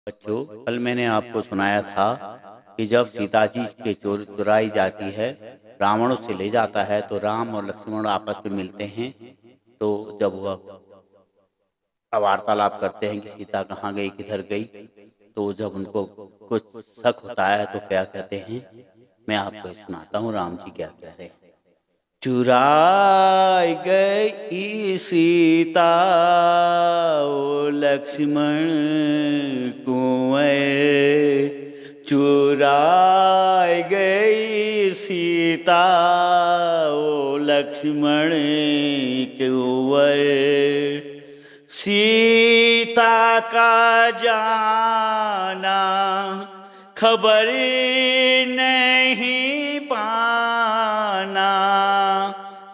बच्चों, कल मैंने आपको सुनाया था कि जब सीता जी के चुराई जाती है, रावण उसे ले जाता है तो राम और लक्ष्मण आपस में मिलते हैं। तो जब वह वार्तालाप करते हैं कि सीता कहाँ गई, किधर गई, तो जब उनको कुछ शक होता है तो क्या कहते हैं, मैं आपको सुनाता हूँ राम जी क्या कह रहे हैं। चुराई गई सीता ओ लक्ष्मण कुंवर, चुराई गई सीता ओ लक्ष्मण कुंवर। सीता का जाना खबर नहीं पाना,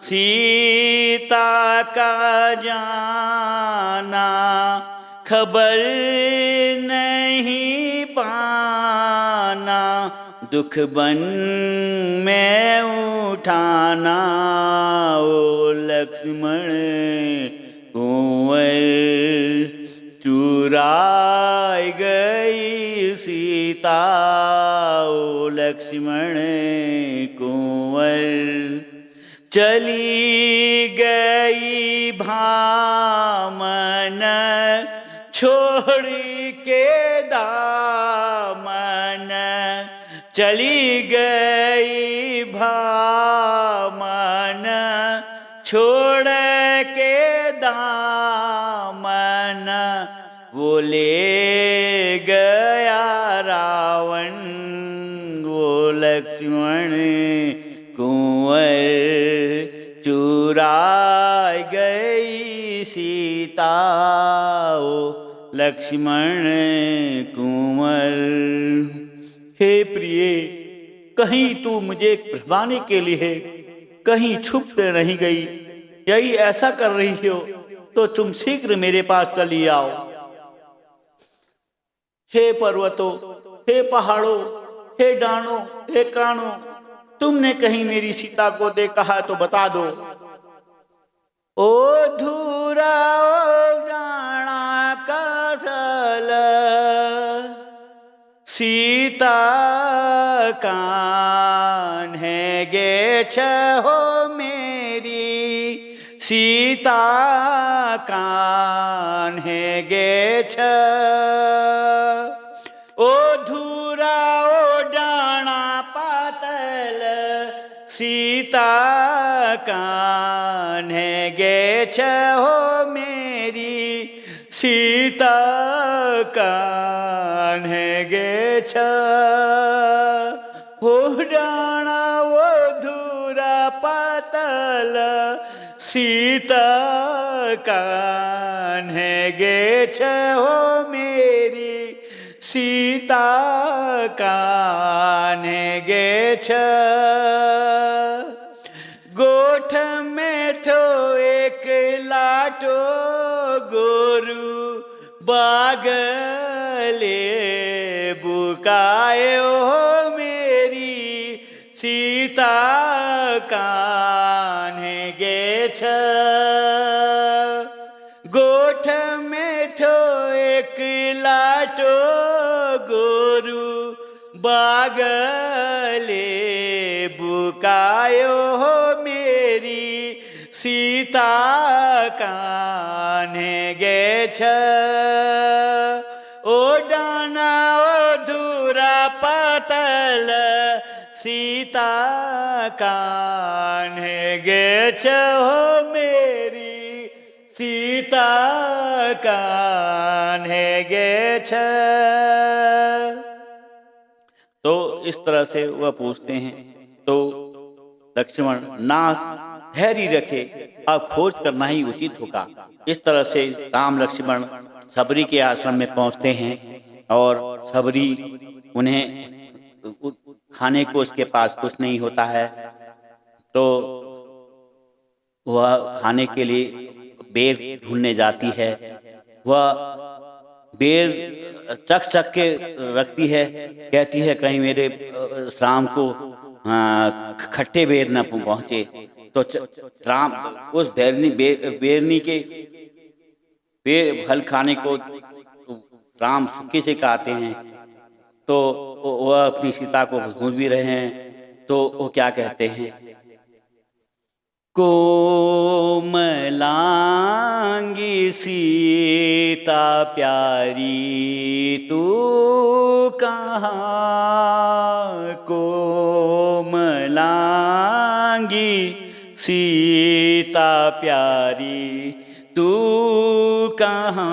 सीता का जाना खबर नहीं पाना, दुख बन में उठाना ओ लक्ष्मण कुंवर। चुराई गई सीता ओ लक्ष्मण कुंवर, चली गई भामन छोड़ के दामन, चली गई भामन छोड़ के दामन, वो ले गया रावण वो लक्ष्मण कुंवर। चुराई गई सीता ओ लक्ष्मण कुंवर। हे प्रिय, कहीं तू मुझे भरमाने के लिए कहीं छुप कर नहीं गई, यही ऐसा कर रही हो तो तुम शीघ्र मेरे पास चली आओ। हे पर्वतों, हे पहाड़ों, हे डाणों, हे काणों, तुमने कहीं मेरी सीता को देखा है तो बता दो। ओ धूरा ओ डाणा काठल, सीता कान है गे छहो मेरी, सीता कान है गे छ। ओ धूरा ओ डाणा पातल, सीता कान है गे छहो मेरी, सीता कान है गे छ। हो डाणा वो धूरा पातल, सीता कान है गे छहो मेरी, सीता कान है गे छ। गोठ में थो एक लाटो गोरू, बागले बुकाए हो मेरी, सीता कान है गे छ। गोठ में थो एक लाटो गोरू, बागले बुकायो हो मेरी, सीता कान है गे छ। ओ डाना ओ धूरा पातल, सीता कान है गे छ हो मेरी, सीता कान है गे छ। तो इस तरह से वह पूछते हैं तो लक्ष्मण ना धैर्य रखे, अब खोज करना ही उचित होगा। इस तरह से राम लक्ष्मण सबरी के आश्रम में पहुंचते हैं और सबरी उन्हें खाने को उसके पास कुछ नहीं होता है, तो वह खाने के लिए बेर ढूंढने जाती है। वह बेर चख चख के रखती है, कहती है कहीं मेरे शाम को खट्टे बेर न पहुंचे। तो राम उस बेरनी के फल खाने को राम सुखी से कहते हैं, तो वह अपनी सीता को ढूंढ भी रहे हैं, तो वो क्या कहते हैं, कोमलांगी सीता प्यारी तू कहाँ, कोमलांगी सीता प्यारी तू कहाँ,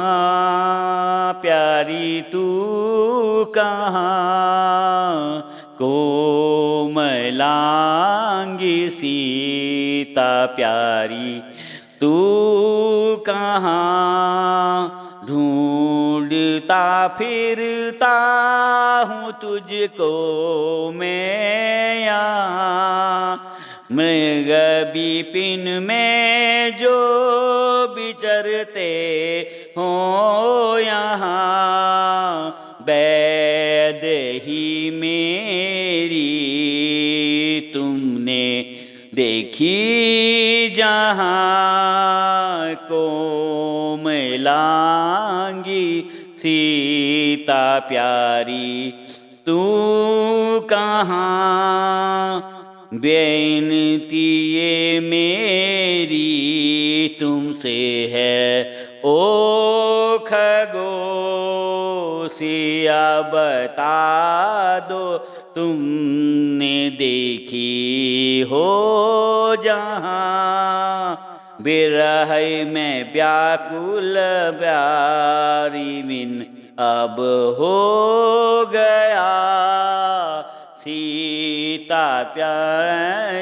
प्यारी तू कहाँ, कोमलांगी सीता प्यारी तू कहाँ, ढूंढता फिरता हूँ तुझको मैं यहाँ, मृग विपिन में जो विचरते हो यहाँ, वैद ही मेरी तुमने देखी जहाँ, कोमलांगी सीता प्यारी तू कहाँ, बेनती ये मेरी तुमसे है ओ खगोशिया, बता दो तुमने देखी हो जहाँ, बिरह में व्याकुल प्यारी बिन अब हो गया, सीता प्यारनाथ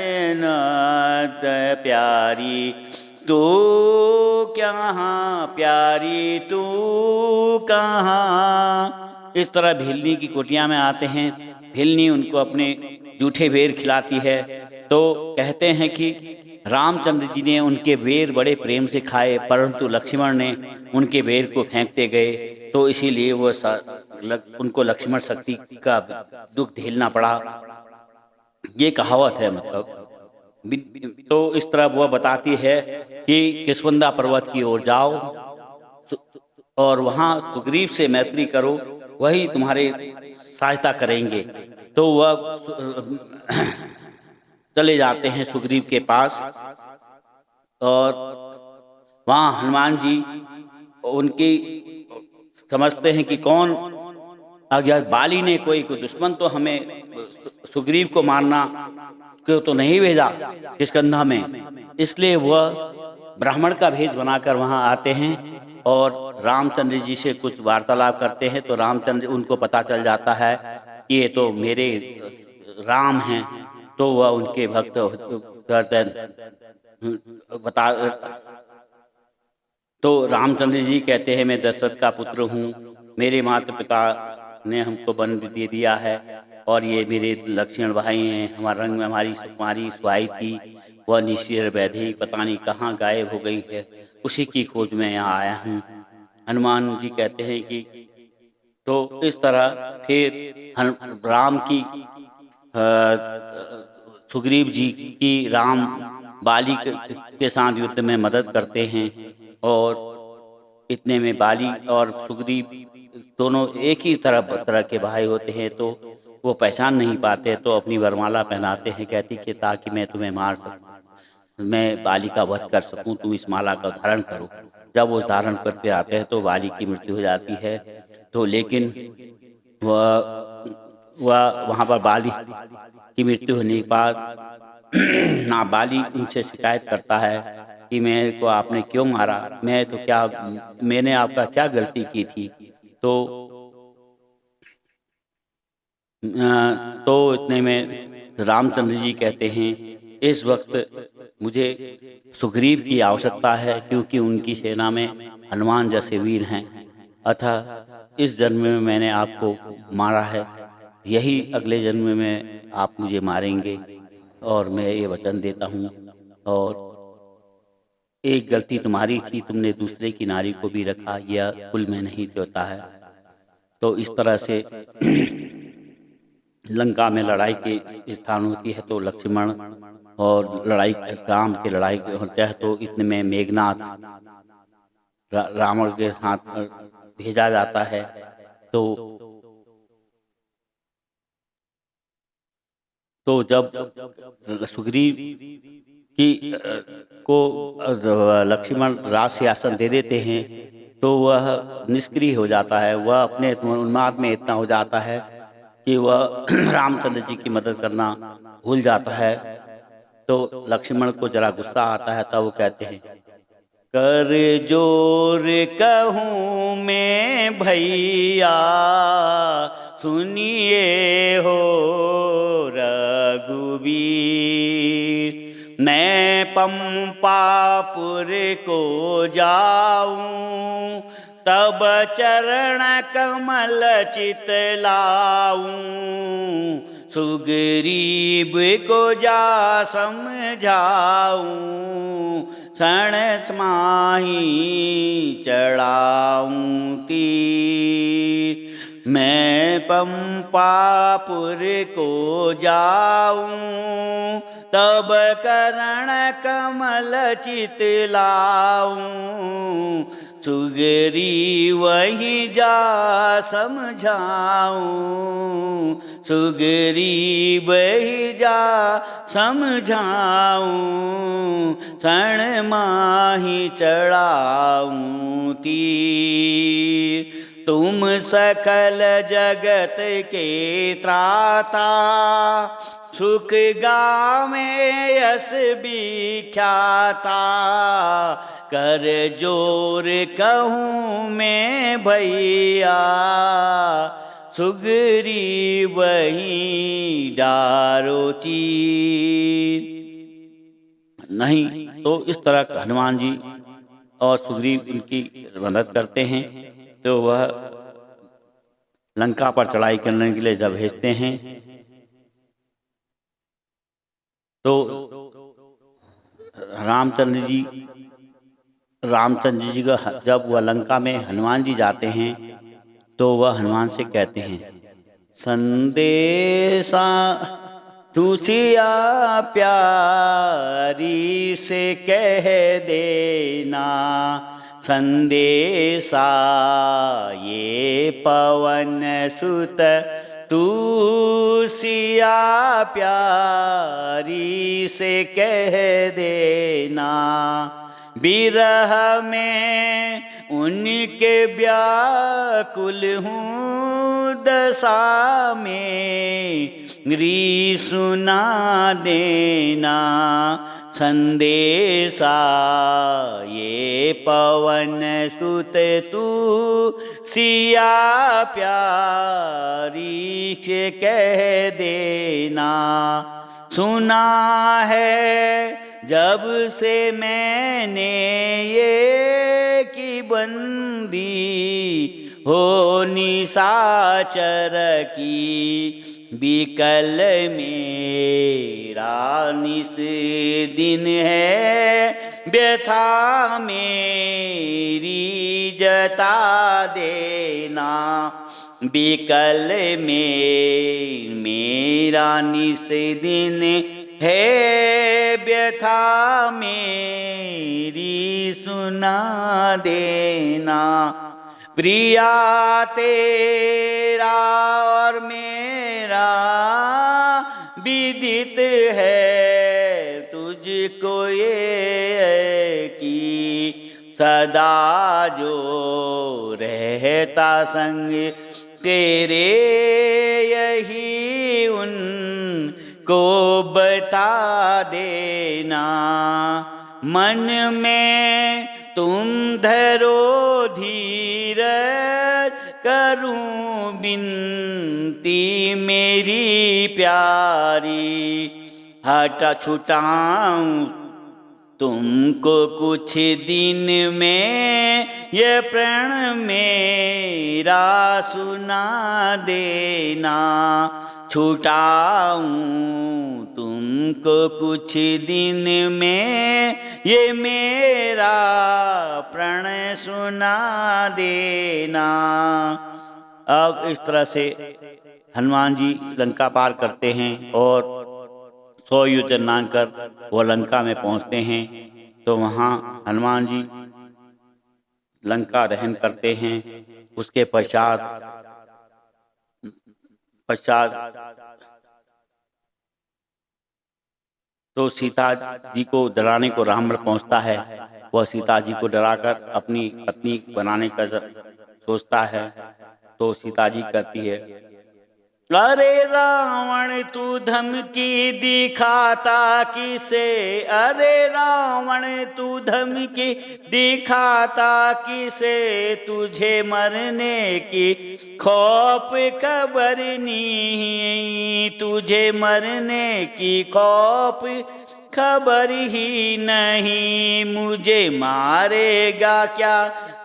प्यारी तू कहाँ, प्यारी तू कहाँ। इस तरह भिलनी की कुटिया में आते हैं। भिलनी उनको अपने जूठे बेर खिलाती है, तो कहते हैं कि रामचंद्र जी ने उनके बेर बड़े प्रेम से खाए, परंतु लक्ष्मण ने उनके बेर को फेंकते गए, तो इसीलिए वो उनको लक्ष्मण शक्ति का दुख झेलना पड़ा। ये कहावत है मतलब। तो इस तरह वह बताती है कि किष्किंधा पर्वत की ओर जाओ और वहाँ सुग्रीव से मैत्री करो, वही तुम्हारे सहायता करेंगे। तो वह चले जाते हैं सुग्रीव के पास, और वहाँ हनुमान जी उनकी समझते हैं कि कौन अगर बाली ने कोई दुश्मन तो हमें सुग्रीव को मारना क्यों तो नहीं भेजा किष्किंधा में, इसलिए वह ब्राह्मण का भेष बनाकर वहाँ आते हैं और रामचंद्र जी से कुछ वार्तालाप करते हैं। तो रामचंद्र उनको पता चल जाता है कि ये तो मेरे राम हैं, तो वह उनके भक्त करते बता। तो रामचंद्र जी कहते हैं मैं दशरथ का पुत्र हूँ, मेरे माता पिता ने हमको वन दे दिया है, और ये मेरे लक्ष्मण भाई हैं। हमारे रंग में हमारी सुकुमारी सुहाई थी, वह निश्चर वैधि पता नहीं कहाँ गायब हो गई है, उसी की खोज में यहाँ आया हूँ। हनुमान जी कहते हैं कि तो इस तरह फिर राम की सुग्रीव जी की राम बाली के साथ युद्ध में मदद करते हैं, और इतने में बाली और सुग्रीव दोनों एक ही तरह के भाई होते हैं, तो वो पहचान नहीं पाते, तो अपनी वरमाला पहनाते हैं, कहती कि ताकि मैं तुम्हें मार सकूं, मैं बाली का वध कर सकूं, तुम इस माला का धारण करो। जब वो धारण करके आते हैं तो बाली की मृत्यु हो जाती है। तो लेकिन वह वहाँ पर बाली की मृत्यु होने के बाद ना बाली उनसे शिकायत करता है कि मेरे को आपने क्यों मारा, मैं तो क्या, मैंने आपका क्या गलती की थी। तो इतने में रामचंद्र जी कहते हैं इस वक्त मुझे सुग्रीव की आवश्यकता है, क्योंकि उनकी सेना में हनुमान जैसे वीर हैं, अतः इस जन्म में मैंने आपको मारा है, यही अगले जन्म में आप मुझे मारेंगे, और मैं ये वचन देता हूँ। और एक गलती तुम्हारी थी, तुमने दूसरे की नारी को भी रखा, यह कुल में नहीं होता है। तो इस तरह से लंका में लड़ाई के स्थान होती है, तो लक्ष्मण और लड़ाई राम की लड़ाई होता है, तो इतने में मेघनाथ रावण के साथ भेजा जाता है, तो जब सुग्रीव की को लक्ष्मण राज सिंहासन दे देते हैं तो वह निष्क्रिय हो जाता है। वह अपने उन्माद में इतना हो जाता है कि वह रामचंद्र जी की मदद करना भूल जाता है। तो लक्ष्मण को जरा गुस्सा आता है, तब वो कहते हैं, कर जोर कहूँ मैं भैया सुनिए हो रघुवीर, मैं पंपापुर को जाऊं तब चरण कमल चितलाऊं, सुग्रीव को जा समझाऊं, क्षण समाही चढ़ाऊं तीर, मैं पंपापुर को जाऊं तब करण कमल चितलाऊं, सुग्रीव वही जा समझाऊं, सुग्रीव ही जा समझाऊं, क्षण माही चढ़ाऊं तीर, तुम सकल जगत के त्राता, सुख गावे यश विख्याता, कर जोर कहूँ मैं भैया सुग्रीव ही डारो चीर। नहीं तो इस तरह हनुमान जी और सुग्रीव उनकी मदद करते हैं। तो वह लंका पर चढ़ाई करने के लिए जब भेजते हैं तो रामचंद्र जी का जब वह लंका में हनुमान जी जाते हैं तो वह हनुमान से कहते हैं, संदेशा तुसिया प्यारी से कह देना, संदेशा ये पवन सुत तुसिया प्यारी से कह देना, बिरह में उनके व्याकुल हूँ दशा में री सुना देना, संदेशा ये पवन सुत तू सिया प्यारी से कह देना, सुना है जब से मैंने ये की बंदी हो निशाचर की, बिकल मेरा निस दिन है, व्यथा मेरी जता देना, बिकल में मेरा निस दिन है, व्यथा मेरी सुना देना, प्रिया तेरा और मेरा विदित है, तुझको ये कि सदा जो रहता संग तेरे, यही उन को बता देना, मन में तुम धरो धीर, करूं बिनती मेरी प्यारी, हटा छुटाऊं तुमको कुछ दिन में, ये प्रण मेरा सुना देना, छुटाऊं तुमको कुछ दिन में, ये मेरा प्रण सुना देना। अब इस तरह से हनुमान जी लंका पार करते हैं और 100 युद्ध मांगकर वो लंका में पहुंचते हैं। तो वहाँ हनुमान जी लंका दहन करते हैं। उसके पश्चात पश्चात तो सीता जी को डराने को रावण पहुंचता है। वह सीता जी को डराकर अपनी पत्नी बनाने का सोचता है। तो सीता जी कहती है, अरे रावण तू धमकी दिखाता किसे, अरे रावण तू धमकी दिखाता किसे, तुझे मरने की खौफ खबर नहीं, तुझे मरने की खौफ खबर ही नहीं, मुझे मारेगा क्या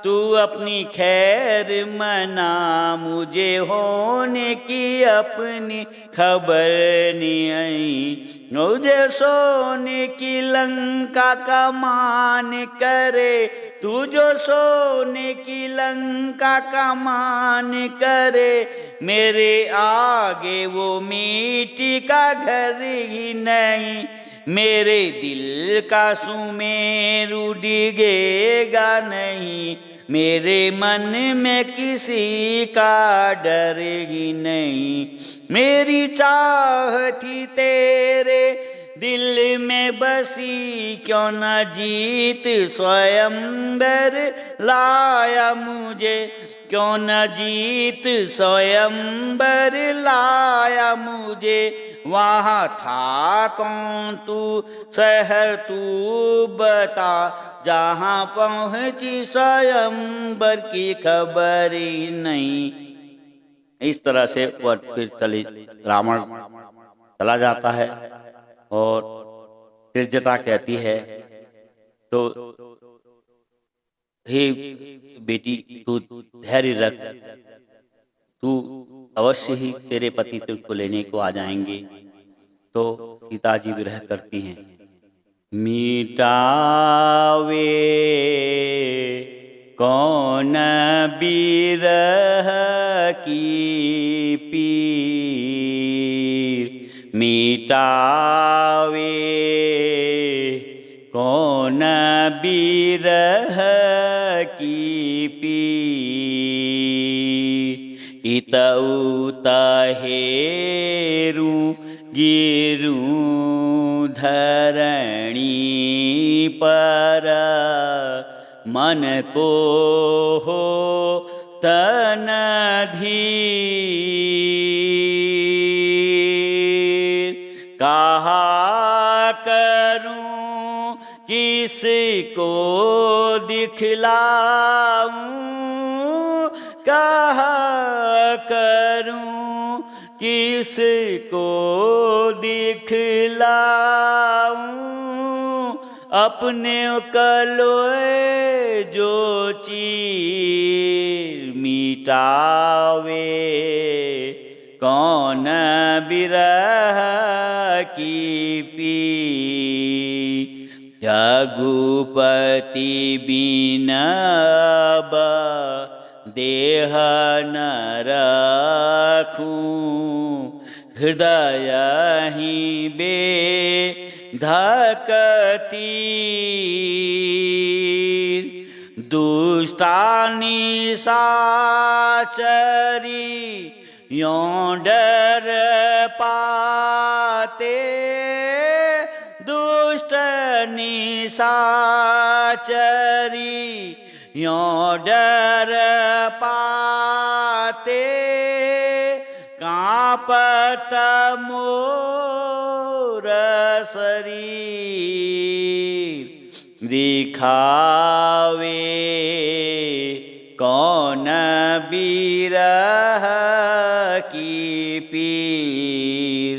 तू अपनी खैर मना, मुझे होने की अपनी खबर नहीं, मुझे सोने की लंका का मान करे, तू जो सोने की लंका का मान करे, मेरे आगे वो मिट्टी का घर ही नहीं, मेरे दिल का सुमेरु डिगेगा नहीं, मेरे मन में किसी का डर ही नहीं, मेरी चाह थी तेरे दिल में बसी, क्यों न जीत स्वयंवर लाया मुझे, क्यों न जीत स्वयंवर लाया मुझे, वहाँ था कौन तू शहर तू बता, जहाँ पहुँची स्वयंवर की खबर ही नहीं। इस तरह से वह फिर रावण चला जाता है। और त्रिजटा कहती है, तो हे बेटी तू धैर्य रख, तू अवश्य ही तेरे पति तुझको लेने को आ जाएंगे। तो सीता जी विरह करती हैं, मिटावे कौन बिरह की पीर, मिटावे कौन बिरह की पीर, इतऊ तहेरू गिरू धरणी पर, मन को हो तन धीर, कहा करूं किसको दिखलाऊं, कहा करूं किसको दिखलाऊं, अपने कलोए जो चीर मिटावे कौन बिरह की पीर, रघुपति बिनब देह न रखूं, हृदय ही बेधकती, दुष्टानी साचरी यों डर पाते, दुष्ट निशाचरी यों डर पाते, कांपत मोर शरीर, दिखावे कौन बिरह की पीर।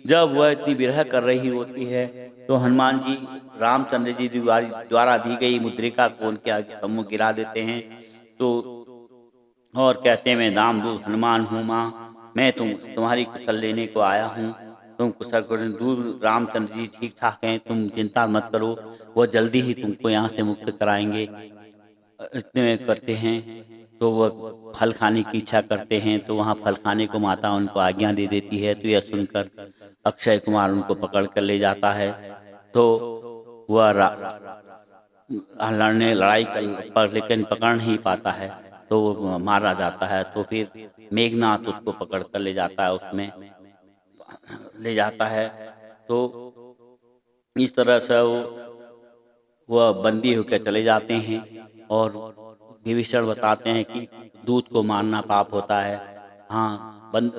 जब वह इतनी विरह कर रही होती है तो हनुमान जी रामचंद्र जी द्वारा दी गई मुद्रिका को उनके सम्मुख गिरा देते हैं। तो और कहते हैं, मैं दामदूत हनुमान हूँ माँ, मैं तुम्हारी कुशल लेने को आया हूँ, तुम कुशल दूर रामचंद्र जी ठीक ठाक हैं, तुम चिंता मत करो, वो जल्दी ही तुमको यहाँ से मुक्त कराएंगे। इतने में करते हैं तो वह फल खाने की इच्छा करते हैं, तो वहाँ फल खाने को माता उनको आज्ञा दे देती है। तो यह सुनकर अक्षय कुमार उनको पकड़ कर ले जाता है। तो वह लड़ाई पर लेकिन पकड़ नहीं पाता है। तो वो मारा जाता है। तो फिर मेघनाथ उसको पकड़ कर ले जाता है, उसमें ले जाता है। तो इस तरह से वह बंदी होकर चले जाते हैं और विभीषण बताते हैं कि दूध को मारना पाप होता है। हाँ,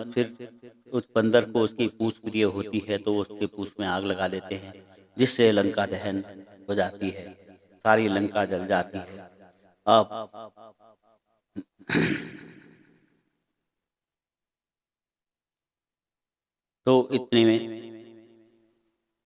फिर उस बंदर को उसकी पूंछ प्रिय होती है तो वो उसकी पूंछ में आग लगा देते हैं, जिससे लंका दहन हो जाती है, सारी लंका जल जाती है। अब तो इतने में